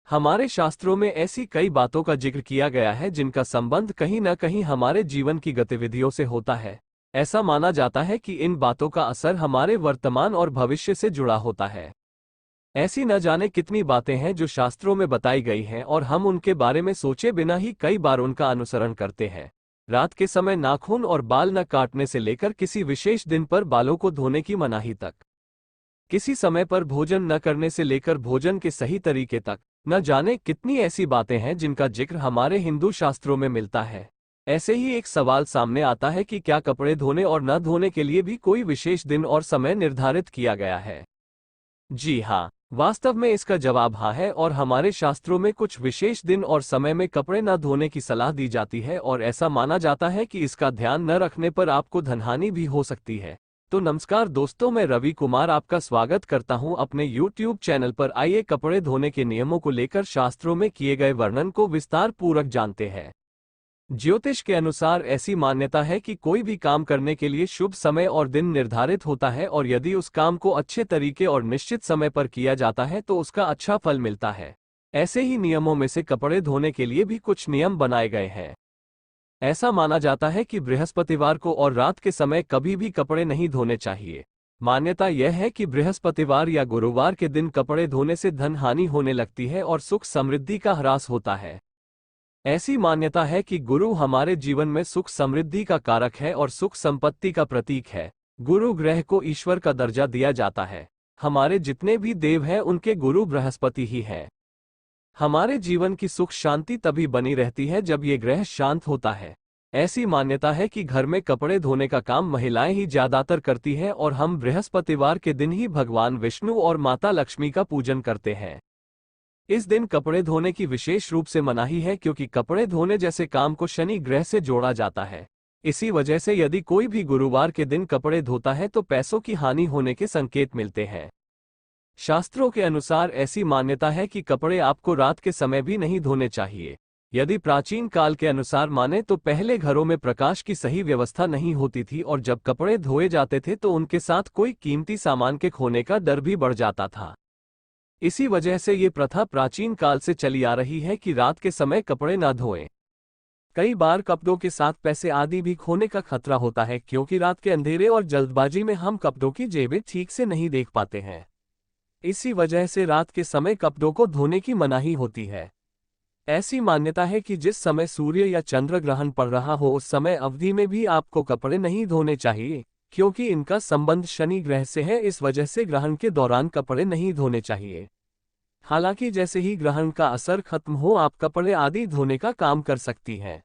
हमारे शास्त्रों में ऐसी कई बातों का जिक्र किया गया है जिनका संबंध कहीं न कहीं हमारे जीवन की गतिविधियों से होता है। ऐसा माना जाता है कि इन बातों का असर हमारे वर्तमान और भविष्य से जुड़ा होता है। ऐसी न जाने कितनी बातें हैं जो शास्त्रों में बताई गई हैं और हम उनके बारे में सोचे बिना ही कई बार उनका अनुसरण करते हैं। रात के समय नाखून और बाल न काटने से लेकर किसी विशेष दिन पर बालों को धोने की मनाही तक, किसी समय पर भोजन न करने से लेकर भोजन के सही तरीके तक, न जाने कितनी ऐसी बातें हैं जिनका जिक्र हमारे हिंदू शास्त्रों में मिलता है। ऐसे ही एक सवाल सामने आता है कि क्या कपड़े धोने और न धोने के लिए भी कोई विशेष दिन और समय निर्धारित किया गया है? जी हाँ, वास्तव में इसका जवाब हाँ है और हमारे शास्त्रों में कुछ विशेष दिन और समय में कपड़े न धोने की सलाह दी जाती है और ऐसा माना जाता है कि इसका ध्यान न रखने पर आपको धनहानि भी हो सकती है। तो नमस्कार दोस्तों, मैं रवि कुमार आपका स्वागत करता हूं अपने YouTube चैनल पर। आइए कपड़े धोने के नियमों को लेकर शास्त्रों में किए गए वर्णन को विस्तार पूर्वक जानते हैं। ज्योतिष के अनुसार ऐसी मान्यता है कि कोई भी काम करने के लिए शुभ समय और दिन निर्धारित होता है और यदि उस काम को अच्छे तरीके और निश्चित समय पर किया जाता है तो उसका अच्छा फल मिलता है। ऐसे ही नियमों में से कपड़े धोने के लिए भी कुछ नियम बनाए गए हैं। ऐसा माना जाता है कि बृहस्पतिवार को और रात के समय कभी भी कपड़े नहीं धोने चाहिए। मान्यता यह है कि बृहस्पतिवार या गुरुवार के दिन कपड़े धोने से धन हानि होने लगती है और सुख समृद्धि का ह्रास होता है। ऐसी मान्यता है कि गुरु हमारे जीवन में सुख समृद्धि का कारक है और सुख संपत्ति का प्रतीक है। गुरु ग्रह को ईश्वर का दर्जा दिया जाता है। हमारे जितने भी देव हैं उनके गुरु बृहस्पति ही हैं। हमारे जीवन की सुख शांति तभी बनी रहती है जब ये ग्रह शांत होता है। ऐसी मान्यता है कि घर में कपड़े धोने का काम महिलाएं ही ज्यादातर करती हैं और हम बृहस्पतिवार के दिन ही भगवान विष्णु और माता लक्ष्मी का पूजन करते हैं। इस दिन कपड़े धोने की विशेष रूप से मनाही है क्योंकि कपड़े धोने जैसे काम को शनि ग्रह से जोड़ा जाता है। इसी वजह से यदि कोई भी गुरुवार के दिन कपड़े धोता है तो पैसों की हानि होने के संकेत मिलते हैं। शास्त्रों के अनुसार ऐसी मान्यता है कि कपड़े आपको रात के समय भी नहीं धोने चाहिए। यदि प्राचीन काल के अनुसार माने तो पहले घरों में प्रकाश की सही व्यवस्था नहीं होती थी और जब कपड़े धोए जाते थे तो उनके साथ कोई कीमती सामान के खोने का डर भी बढ़ जाता था। इसी वजह से ये प्रथा प्राचीन काल से चली आ रही है कि रात के समय कपड़े न धोएं। कई बार कपड़ों के साथ पैसे आदि भी खोने का खतरा होता है क्योंकि रात के अंधेरे और जल्दबाजी में हम कपड़ों की जेबें ठीक से नहीं देख पाते हैं। इसी वजह से रात के समय कपड़ों को धोने की मनाही होती है। ऐसी मान्यता है कि जिस समय सूर्य या चंद्र ग्रहण पड़ रहा हो उस समय अवधि में भी आपको कपड़े नहीं धोने चाहिए क्योंकि इनका संबंध शनि ग्रह से है। इस वजह से ग्रहण के दौरान कपड़े नहीं धोने चाहिए। हालांकि जैसे ही ग्रहण का असर खत्म हो आप कपड़े आदि धोने का काम कर सकती हैं।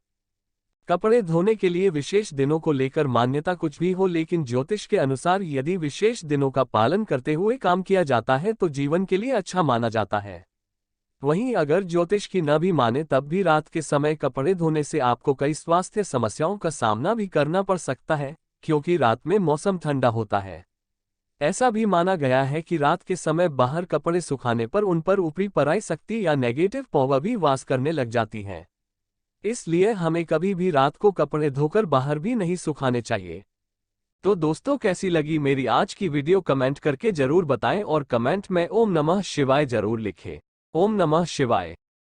कपड़े धोने के लिए विशेष दिनों को लेकर मान्यता कुछ भी हो, लेकिन ज्योतिष के अनुसार यदि विशेष दिनों का पालन करते हुए काम किया जाता है तो जीवन के लिए अच्छा माना जाता है। वहीं अगर ज्योतिष की न भी माने तब भी रात के समय कपड़े धोने से आपको कई स्वास्थ्य समस्याओं का सामना भी करना पड़ सकता है क्योंकि रात में मौसम ठंडा होता है। ऐसा भी माना गया है कि रात के समय बाहर कपड़े सुखाने पर उन पर ऊपरी पराई शक्ति या नेगेटिव पावर भी वास करने लग जाती है। इसलिए हमें कभी भी रात को कपड़े धोकर बाहर भी नहीं सुखाने चाहिए। तो दोस्तों, कैसी लगी मेरी आज की वीडियो कमेंट करके जरूर बताएं और कमेंट में ओम नमः शिवाय जरूर लिखें। ओम नमः शिवाय।